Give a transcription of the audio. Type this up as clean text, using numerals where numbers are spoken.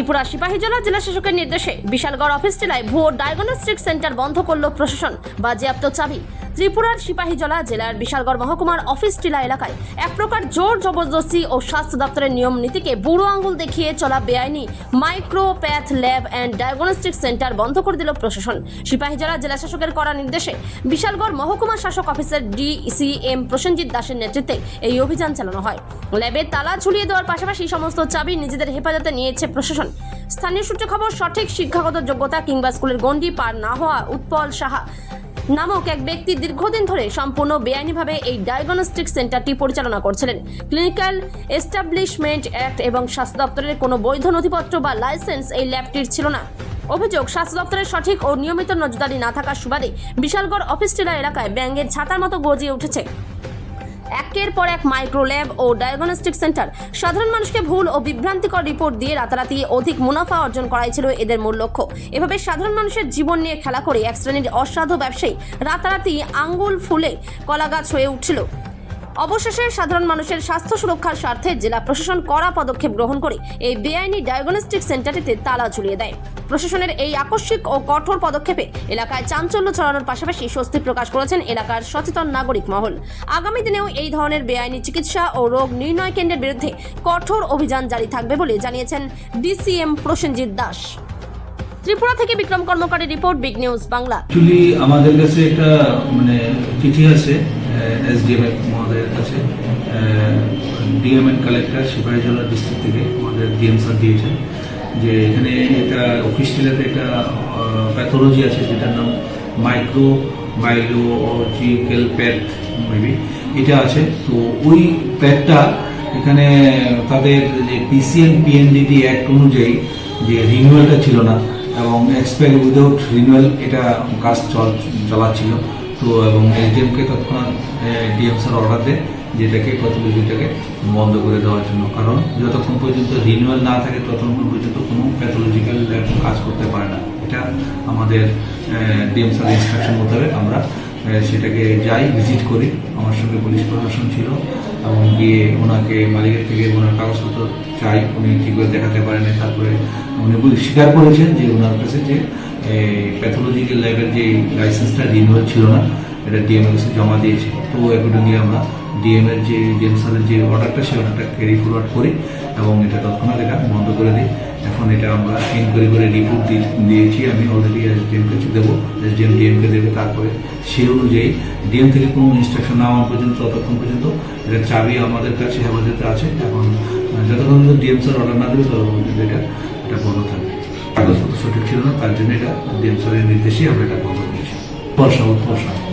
ত্রিপুরা সিপাহীজলা জেলা শাসকের নির্দেশে বিশালগড় অফিস টিলায় ভুয়ো ডায়াগনস্টিক সেন্টার বন্ধ করল প্রশাসন। বাজেয়াপ্ত চাবি। ত্রিপুরার সিপাহীজলা জেলার বিশালগড় মহকুমার অফিস টিলা এলাকায় এক প্রকার জোর জবরদস্তি ও স্বাস্থ্য দপ্তরের নিয়ম নীতিকে বুড়ো আঙুল দেখিয়ে চলা বেআইনি Micropath lab and diagnostic centre বন্ধ করে দিল প্রশাসন। সিপাহীজলা জেলা শাসকের করা নির্দেশে বিশালগড় মহকুমা শাসক অফিসার DCM প্রসেনজিৎ দাসের নেতৃত্বে এই অভিযান চালানো হয়। ল্যাবে তালা ঝুলিয়ে দেওয়ার পাশাপাশি সমস্ত চাবি নিজেদের হেফাজতে নিয়েছে প্রশাসন। স্থানীয় সূত্রে খবর, সঠিক শিক্ষাগত যোগ্যতা কিংবা স্কুলের গণ্ডি পার না হওয়া উৎপল সাহা নামক এক ব্যক্তি দীর্ঘদিন ধরে সম্পূর্ণ বেআইনিভাবে এই ডায়াগনস্টিক সেন্টারটি পরিচালনা করছিলেন। ক্লিনিক্যাল এস্টাবলিশমেন্ট অ্যাক্ট এবং স্বাস্থ্য দপ্তরের কোনো বৈধ নথিপত্র বা লাইসেন্স এই ল্যাবটির ছিল না। অভিযোগ, স্বাস্থ্য দপ্তরের সঠিক ও নিয়মিত নজরদারি না থাকার সুবাদে বিশালগড় অফিস টিলা এলাকায় ব্যাঙের ছাতার মতো গজিয়ে উঠেছে একের পর এক মাইক্রো ল্যাব ও ডায়াগনস্টিক সেন্টার। সাধারণ মানুষকে ভুল ও বিভ্রান্তিকর রিপোর্ট দিয়ে রাতারাতি অধিক মুনাফা অর্জন করাই ছিল এদের মূল লক্ষ্য। এভাবে সাধারণ মানুষের জীবন নিয়ে খেলা করে এক শ্রেণীর অসাধু ব্যবসায়ী রাতারাতি আঙ্গুল ফুলে কলাগাছ হয়ে উঠছিল। অবশেষে সাধারণ মানুষের স্বাস্থ্য সুরক্ষার স্বার্থে জেলা প্রশাসন কড়া পদক্ষেপ গ্রহণ করে এই বেআইনি ডায়াগনস্টিক সেন্টারটিতে তালা ঝুলিয়ে দেয়। প্রশাসনের এই আকস্মিক ও কঠোর পদক্ষেপে এলাকায় চাঞ্চল্য ছড়ানোর পাশাপাশি স্বস্তি প্রকাশ করেছেন এলাকার সচেতন নাগরিক মহল। আগামী দিনেও এই ধরনের বেআইনি চিকিৎসা ও রোগ নির্ণয় কেন্দ্রের বিরুদ্ধে কঠোর অভিযান জারি থাকবে বলে জানিয়েছেন DCM প্রসেনজিৎ দাস। ত্রিপুরা থেকে বিক্রম কর্মকারের report, Big News Bangla. Actually আমাদের কাছে একটা চিঠি আছে SDM মহোদয়ের কাছে, DM and collector Sepahijala district থেকে আমাদের ডিএম স্যার দিয়েছেন যে এখানে একটা অফিস টিলাতে একটা প্যাথোলজি আছে যেটার নাম মাইক্রোবায়োলজিক্যাল প্যাথ মেবি এটা আছে। তো ওই প্যাথটা এখানে তাদের যে PCN PNDT অ্যাক্ট অনুযায়ী যে রিনিউয়ালটা ছিল না এবং এক্সপায়ার উইদাউট রিনিউয়াল এটা কাজ চালাচ্ছিল। তো এবং SDMকে তৎক্ষণাৎ ডিএম স্যার অর্ডার দেয় যেটাকে প্যাথোলজিটাকে বন্ধ করে দেওয়ার জন্য, কারণ যতক্ষণ পর্যন্ত রিনিউয়াল না থাকে ততক্ষণ পর্যন্ত কোনো প্যাথোলজিক্যাল ল্যাব কাজ করতে পারে না। এটা আমাদের ডিএম স্যার ইনস্ট্রাকশন মোতাবেক আমরা সেটাকে যাই, ভিজিট করি। আমার সঙ্গে পুলিশ প্রশাসন ছিল এবং গিয়ে ওনাকে মালিকের থেকে ওনার কাগজপত্র চাই, উনি ঠিকভাবে দেখাতে পারেনি। তারপরে উনি স্বীকার করেছেন যে ওনার কাছে যে প্যাথোলজিক্যাল ল্যাবের যে লাইসেন্সটা রিনিউয়াল ছিল না, এটা ডিএম এর কাছে জমা দিয়েছে। তো অ্যাকর্ডিংলি আমরা ডিএম স্যারের যে অর্ডারটা সেই অর্ডারটা ক্যারি ফরওয়ার্ড করি এবং এটা তৎক্ষণাৎ এটা বন্ধ করে দিই। এখন এটা আমরা ইনকোয়ারি করে রিপোর্ট দিয়েছি, আমি অলরেডি SDM কাছে দেবো, SDM ডিএমকে দেবে। তারপরে সেই অনুযায়ী ডিএম থেকে কোনো ইনস্ট্রাকশন না হওয়া পর্যন্ত ততক্ষণ পর্যন্ত এটা চাবি আমাদের কাছে হেফাজতে আছে। এখন যতক্ষণ পর্যন্ত ডিএম স্যার অর্ডার না দেবে ততক্ষণ পর্যন্ত এটা বন্ধ থাকবে। কাগজপত্র সঠিক ছিল না, তার জন্য এটা ডিএম স্যারের নির্দেশেই আমরা এটা বন্ধ করেছি। উৎপল সাহা।